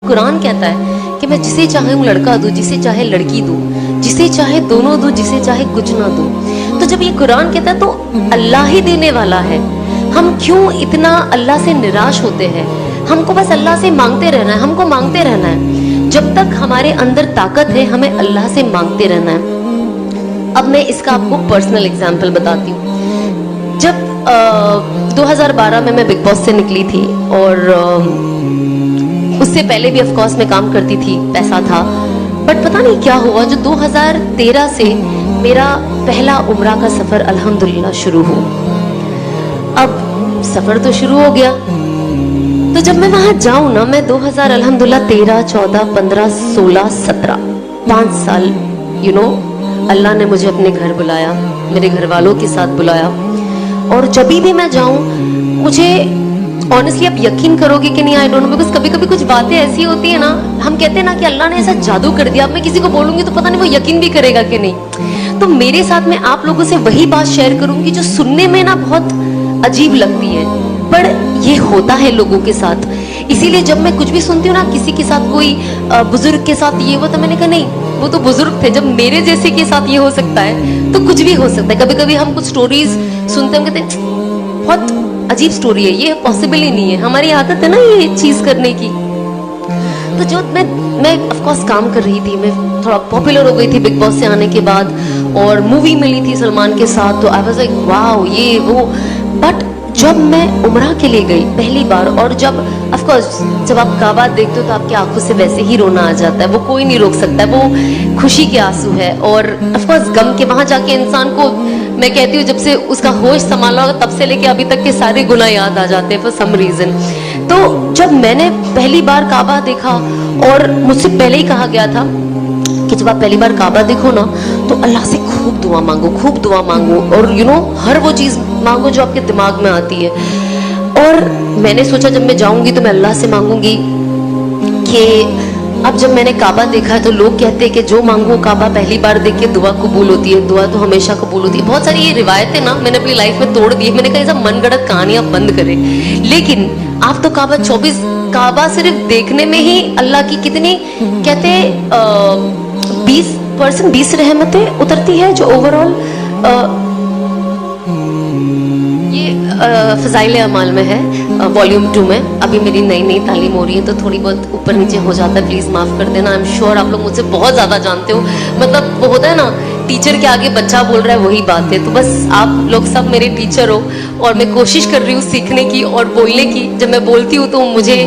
قرآن کہتا ہے کہ میں جسے چاہوں لڑکا دوں, جسے چاہے لڑکی دوں, جسے چاہے دونوں دوں, جسے چاہے کچھ نہ دوں. تو جب یہ قرآن کہتا ہے تو اللہ ہی دینے والا ہے. ہم کیوں اتنا اللہ سے نراش ہوتے ہیں؟ ہم کو بس اللہ سے مانگتے رہنا ہے, ہم کو مانگتے رہنا ہے. جب تک ہمارے اندر طاقت ہے ہمیں اللہ سے مانگتے رہنا ہے. اب میں اس کا آپ کو پرسنل ایگزامپل بتاتی ہوں. جب 2012 میں بگ باس سے نکلی تھی, اور اس سے پہلے بھی آف کورس میں کام کرتی تھی, پیسہ تھا, بٹ پتہ نہیں کیا ہوا جو 2013 سے میرا پہلا عمرہ کا سفر الحمدللہ شروع ہو. اب سفر تو شروع ہو گیا, تو جب میں وہاں جاؤں نا, میں 2000 الحمدللہ 13, 14, 15, 16, 17 5 سال اللہ نے مجھے اپنے گھر بلایا, میرے گھر والوں کے ساتھ بلایا. اور جبھی بھی میں جاؤں, مجھے آنیسٹلی آپ یقین کرو گے کہ نہیں, آئی ڈونٹ نو, بیکاز کبھی کبھی کچھ باتیں ایسی ہوتی ہیں نا, ہم کہتے ہیں نا کہ اللہ نے ایسا جادو کر دیا. اب میں کسی کو بولوں گی تو پتہ نہیں وہ یقین بھی کرے گا کہ نہیں. تو میرے ساتھ میں آپ لوگوں سے وہی بات شیئر کروں گی جو سننے میں نا بہت عجیب لگتی ہے, پر یہ ہوتا ہے لوگوں کے ساتھ. اسی لیے جب میں کچھ بھی سنتی ہوں نا, کسی کے ساتھ کوئی بزرگ کے ساتھ یہ ہوا, تو میں نے کہا نہیں وہ تو بزرگ تھے, جب میرے جیسے کے ساتھ یہ ہو سکتا ہے تو کچھ بھی ہو سکتا ہے. کبھی کبھی ہم کچھ سٹوریز سنتے ہیں, کہتے ہیں بہت عجیب سٹوری ہے, یہ پاسبل ہی نہیں ہے. ہماری عادت ہے نا یہ چیز کرنے کی. تو جو میں آف کورس کام کر رہی تھی, میں تھوڑا پاپولر ہو گئی تھی بگ باس سے آنے کے بعد, اور مووی ملی تھی سلمان کے ساتھ, تو آئی واز لائک واو یہ وہ. بٹ جب میں عمرہ کے لیے گئی پہلی بار, اور جب آف کورس جب آپ کعبہ دیکھتے ہو تو آپ کی آنکھوں سے ویسے ہی رونا آ جاتا ہے, وہ کوئی نہیں روک سکتا ہے, وہ خوشی کے آنسو ہے. اور آف کورس غم کے, وہاں جا کے انسان کو, میں کہتی ہوں جب سے اس کا ہوش سنبھالا ہوگا تب سے لے کے ابھی تک کے سارے گناہ یاد آ جاتے ہیں فار سم ریزن. تو جب میں نے پہلی بار کعبہ دیکھا, اور مجھ سے پہلے ہی کہا گیا تھا کہ جب آپ پہلی بار کعبہ دیکھو نا تو اللہ سے خوب دعا مانگو, خوب دعا مانگو, اور ہر وہ چیز مانگو جو آپ کے دماغ میں آتی ہے. اور میں نے سوچا جب میں جاؤں گی تو میں اللہ سے مانگوں گی کہ اب جب میں نے کعبہ دیکھا ہے تو لوگ کہتے ہیں کہ جو مانگو کعبہ پہلی بار دیکھ کے دعا قبول ہوتی ہے, دعا تو ہمیشہ قبول ہوتی ہے. بہت ساری یہ روایتیں نا میں نے اپنی لائف میں توڑ دی. میں نے کہا یہ سب من گڑت کہانیاں بند کریں, لیکن آپ تو کعبہ صرف دیکھنے میں ہی اللہ کی کتنی کہتے 20% رحمتیں اترتی ہے, جو اوور آل فضائل اعمال میں ہے, والیوم 2 میں. ابھی میری نئی تعلیم ہو رہی ہے تو تھوڑی بہت اوپر نیچے ہو جاتا ہے, پلیز معاف کر دینا. آئی ایم شیور آپ لوگ مجھ سے بہت زیادہ جانتے ہو, مطلب وہ ہوتا ہے نا ٹیچر کے آگے بچہ بول رہا ہے وہی بات ہے. تو بس آپ لوگ سب میرے ٹیچر ہو, اور میں کوشش کر رہی ہوں سیکھنے کی اور بولنے کی. جب میں بولتی ہوں تو مجھے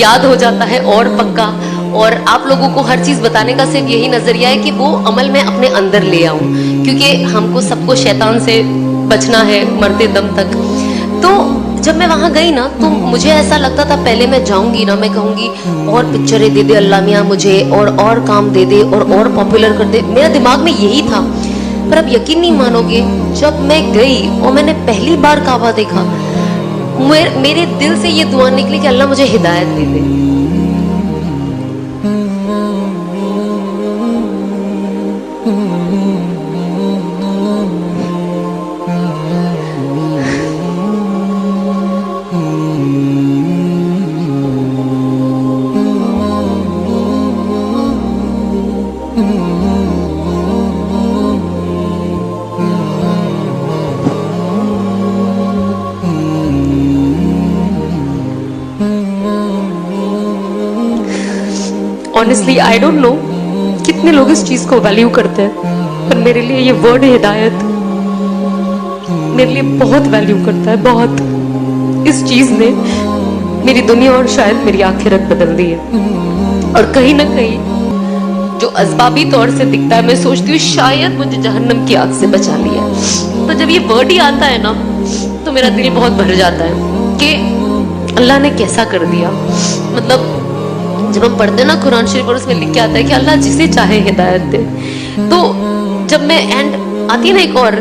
یاد ہو جاتا ہے اور پکا. اور آپ لوگوں کو ہر چیز بتانے کا صرف یہی نظریہ ہے کہ وہ عمل میں اپنے اندر لے آؤں, کیونکہ ہم کو سب کو شیطان سے بچنا ہے مرتے دم تک. تو جب میں وہاں گئی نا تو مجھے ایسا لگتا تھا پہلے میں جاؤں گی نا, میں کہوں گی اور پکچریں دے دے اللہ میاں مجھے, اور کام دے دے, اور پاپولر کر دے. میرا دماغ میں یہی تھا. پر اب یقین نہیں مانو گے, جب میں گئی اور میں نے پہلی بار کعبہ دیکھا, میرے دل سے یہ دعا نکلی کہ اللہ مجھے ہدایت دے دے. Honestly, I don't know کتنے لوگ اس چیز کو ویلیو کرتے ہیں, پر میرے لیے یہ ورڈ ہدایت میرے لیے بہت ویلیو کرتا ہے, بہت. اس چیز نے میری دنیا اور شاید میری آخرت بدل دی ہے. اور کہیں نہ کہیں جو اسبابی طور سے دکھتا ہے, میں سوچتی ہوں شاید مجھے جہنم کی آگ سے بچا لیا. تو جب یہ ورڈ ہی آتا ہے نا تو میرا دل بہت بھر جاتا ہے کہ اللہ نے کیسا کر دیا. مطلب جب ہم پڑھتے ہیں نا قرآن شریف, اور اس میں لکھ کے آتا ہے کہ اللہ جسے چاہے ہدایت دے. تو جب میں اینڈ آتی ہے نا ایک اور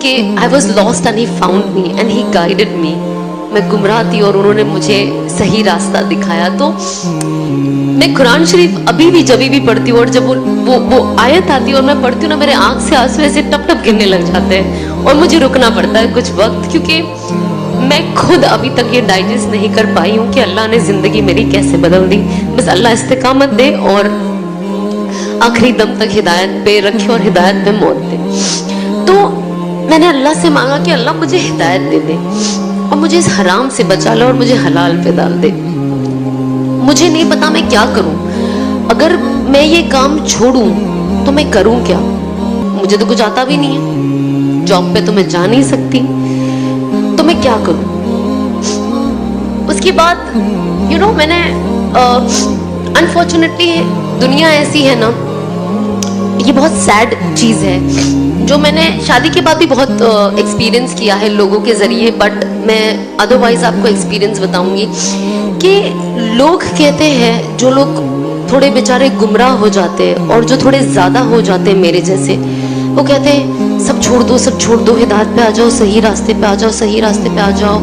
کہ I was lost and he found me and he guided me, میں گمراہ تھی اور انہوں نے مجھے صحیح راستہ دکھایا. تو میں قرآن شریف ابھی بھی جبھی بھی پڑھتی ہوں, اور جب وہ آیت آتی ہے اور میں پڑھتی ہوں نا, میرے آنکھ سے آنسو ایسے ٹپ ٹپ گرنے لگ جاتے ہیں, اور مجھے رکنا پڑتا ہے کچھ وقت, کیونکہ میں خود ابھی تک یہ ڈائجسٹ نہیں کر پائی ہوں کہ اللہ نے زندگی میری کیسے بدل دی. بس اللہ استقامت دے اور آخری دم تک ہدایت پہ رکھے اور ہدایت پہ موت دے. تو میں نے اللہ سے مانگا کہ اللہ مجھے ہدایت دے دے اور مجھے اس حرام سے بچا لے اور مجھے حلال پہ ڈال دے. مجھے نہیں پتا میں کیا کروں. اگر میں یہ کام چھوڑوں تو میں کروں کیا؟ مجھے تو کچھ آتا بھی نہیں ہے, جاب پہ تو میں جا نہیں سکتی, تو میں کیا کروں؟ اس کے بعد میں نے انفارچونیٹلی دنیا ایسی ہے نا, یہ بہت سیڈ چیز ہے جو میں نے شادی کے بعد بھی بہت ایکسپیرینس کیا ہے لوگوں کے ذریعے, بٹ میں ادروائز آپ کو ایکسپیرینس بتاؤں گی کہ لوگ کہتے ہیں, جو لوگ تھوڑے بیچارے گمراہ ہو جاتے اور جو تھوڑے زیادہ ہو جاتے میرے جیسے, وہ کہتے ہیں سب چھوڑ دو, سب چھوڑ دو, ہدایت پہ آ جاؤ, صحیح راستے پہ آ جاؤ, صحیح راستے پہ آ جاؤ,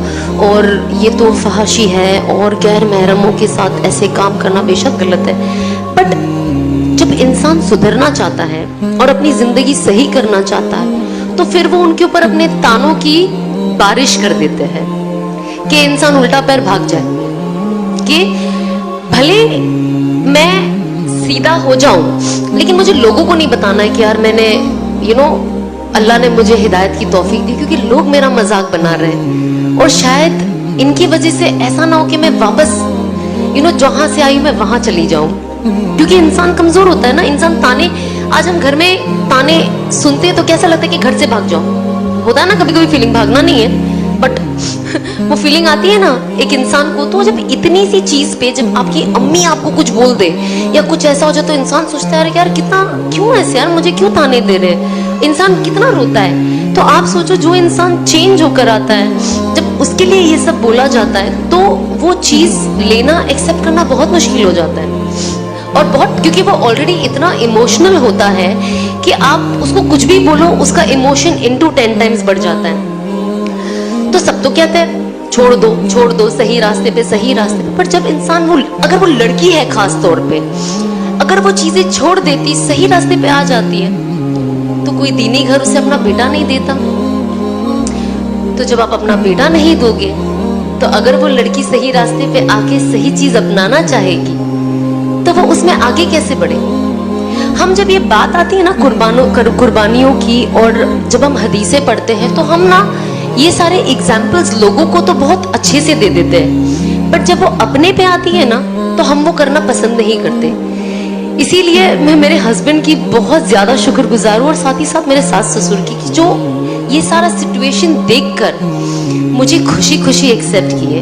اور یہ تو فحاشی ہے اور غیر محرموں کے ساتھ ایسے کام کرنا بے شک غلط ہے. بٹ جب انسان سدھرنا چاہتا ہے اور اپنی زندگی صحیح کرنا چاہتا ہے تو پھر وہ ان کے اوپر اپنے تانوں کی بارش کر دیتے ہیں کہ انسان الٹا پیر بھاگ جائے, کہ بھلے میں سیدھا ہو جاؤں لیکن مجھے لوگوں کو نہیں بتانا ہے کہ یار میں نے اللہ نے مجھے ہدایت کی توفیق دی, کیونکہ لوگ میرا مذاق بنا رہے ہیں اور شاید ان کی وجہ سے ایسا نہ ہو کہ میں واپس جہاں سے آئی میں وہاں چلی جاؤں. کیونکہ انسان کمزور ہوتا ہے نا, انسان تانے, آج ہم گھر میں تانے سنتے ہیں تو کیسا لگتا ہے کہ گھر سے بھاگ جاؤ, ہوتا ہے نا کبھی کبھی فیلنگ, بھاگنا نہیں ہے بٹ وہ فیلنگ آتی ہے نا ایک انسان کو. تو جب اتنی سی چیز پہ جب آپ کی امی آپ کو کچھ بول دے یا کچھ ایسا ہو جائے تو انسان سوچتا ہے یار کتنا, کیوں ایسے یار, مجھے کیوں تانے دے رہے, انسان کتنا روتا ہے. تو آپ سوچو جو انسان چینج ہو کر آتا ہے, جب اس کے لیے یہ سب بولا جاتا ہے تو وہ چیز لینا, ایکسیپٹ کرنا بہت مشکل ہو جاتا ہے. اور بہت, کیونکہ وہ آلریڈی اتنا ایموشنل ہوتا ہے کہ آپ اس کو کچھ بھی بولو اس کا ایموشن انٹو 10 ٹائمز بڑھ جاتا ہے. تو سب تو کہتے ہیں چھوڑ دو, چھوڑ دو, صحیح راستے پہ, صحیح راستے پہ. پر جب انسان اگر وہ لڑکی ہے خاص طور پہ, اگر وہ چیزیں چھوڑ دیتی, صحیح راستے پہ آ جاتی ہے, تو کوئی دینی گھر اسے اپنا بیٹا نہیں دیتا. تو جب آپ اپنا بیٹا نہیں دو گے تو اگر وہ لڑکی صحیح راستے پہ آ کے صحیح چیز اپنانا چاہے گی تو وہ اس میں آگے کیسے بڑھے. ہم جب یہ بات آتی ہے نا قربانیوں کی, اور جب ہم حدیثیں پڑھتے ہیں تو ہم نا یہ سارے ایگزامپلز لوگوں کو تو بہت اچھے سے دے دیتے ہیں, بٹ جب وہ اپنے پہ آتی ہے نا تو ہم وہ کرنا پسند نہیں کرتے. اسی لیے میں میرے ہسبینڈ کی بہت زیادہ شکر گزار ہوں, اور ساتھ ہی ساتھ میرے ساس سسر کی, جو یہ سارا سچویشن دیکھ کر مجھے خوشی خوشی ایکسیپٹ کیے.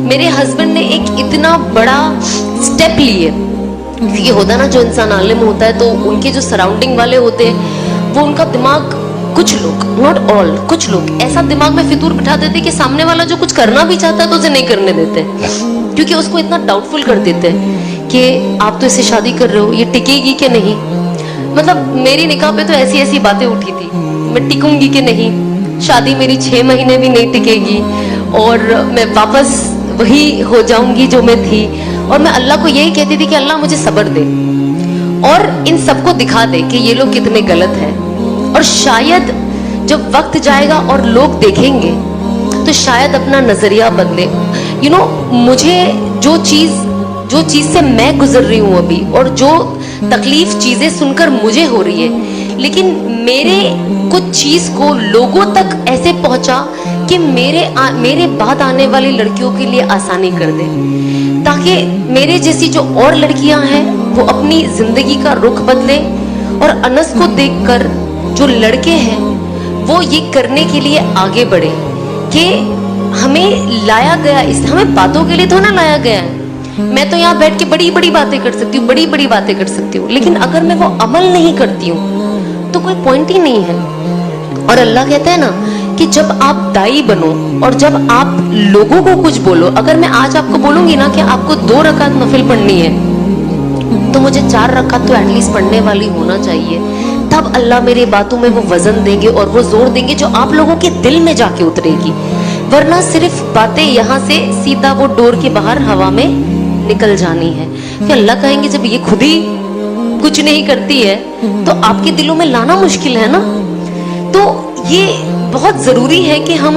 میرے ہسبینڈ نے ایک اتنا بڑا اسٹیپ لیے, کیونکہ ہوتا نا جو انسان عالم ہوتا ہے تو ان کے جو سراؤنڈنگ والے ہوتے ہیں وہ ان کا دماغ, کچھ لوگ, ناٹ آل, کچھ لوگ ایسا دماغ میں فطور بٹھا دیتے کہ سامنے والا جو کچھ کرنا بھی چاہتا ہے تو اسے نہیں کرنے دیتے, کیونکہ اس کو اتنا ڈاؤٹ فل کر دیتے ہیں کہ آپ تو اس سے شادی کر رہے ہو, یہ ٹکے گی کہ نہیں. مطلب میری نکاح پہ تو ایسی ایسی باتیں اٹھی تھی, میں ٹکوں گی کہ نہیں, شادی میری 6 مہینے بھی نہیں ٹکے گی اور میں واپس وہی ہو جاؤں گی جو میں تھی. اور میں اللہ کو یہی کہتی تھی کہ اللہ مجھے صبر دے اور ان سب کو دکھا دے کہ یہ لوگ کتنے غلط ہیں. اور شاید جب وقت جائے گا اور لوگ دیکھیں گے تو شاید اپنا نظریہ بدلے. مجھے جو چیز سے میں گزر رہی ہوں ابھی, اور جو تکلیف چیزیں سن کر مجھے ہو رہی ہے, لیکن میرے کچھ چیز کو لوگوں تک ایسے پہنچا کہ میرے بعد آنے والی لڑکیوں کے لیے آسانی کر دے, تاکہ میرے جیسی جو اور لڑکیاں ہیں وہ اپنی زندگی کا رخ بدلے. اور انس کو دیکھ کر جو لڑکے ہیں وہ یہ کرنے کے لیے آگے بڑھے کہ ہمیں لایا گیا, ہمیں باتوں کے لیے تو نہ لایا گیا ہے. میں تو یہاں بیٹھ کے بڑی بڑی باتیں کر سکتی ہوں, بڑی بڑی باتیں کر سکتی ہوں, لیکن اگر میں وہ عمل نہیں کرتی ہوں تو کوئی پوائنٹ ہی نہیں ہے. اور اللہ کہتا ہے نا کہ جب آپ دائی بنو اور جب آپ لوگوں کو کچھ بولو, اگر میں آج آپ کو بولوں گی نا کہ آپ کو 2 رکعت نفل پڑھنی ہے تو مجھے 4 رکعت تو ایٹ لیسٹ پڑھنے والی ہونا چاہیے, تب اللہ میری باتوں میں وہ وزن دیں گے اور وہ زور دیں گے جو آپ لوگوں کے دل میں جا کے اترے گی. ورنہ صرف باتیں یہاں سے سیدھا وہ ڈور کے باہر ہوا میں نکل جانی ہے. کہ اللہ کہیں گے جب یہ خود ہی کچھ نہیں کرتی ہے تو آپ کے دلوں میں لانا مشکل ہے نا. تو یہ بہت ضروری ہے کہ ہم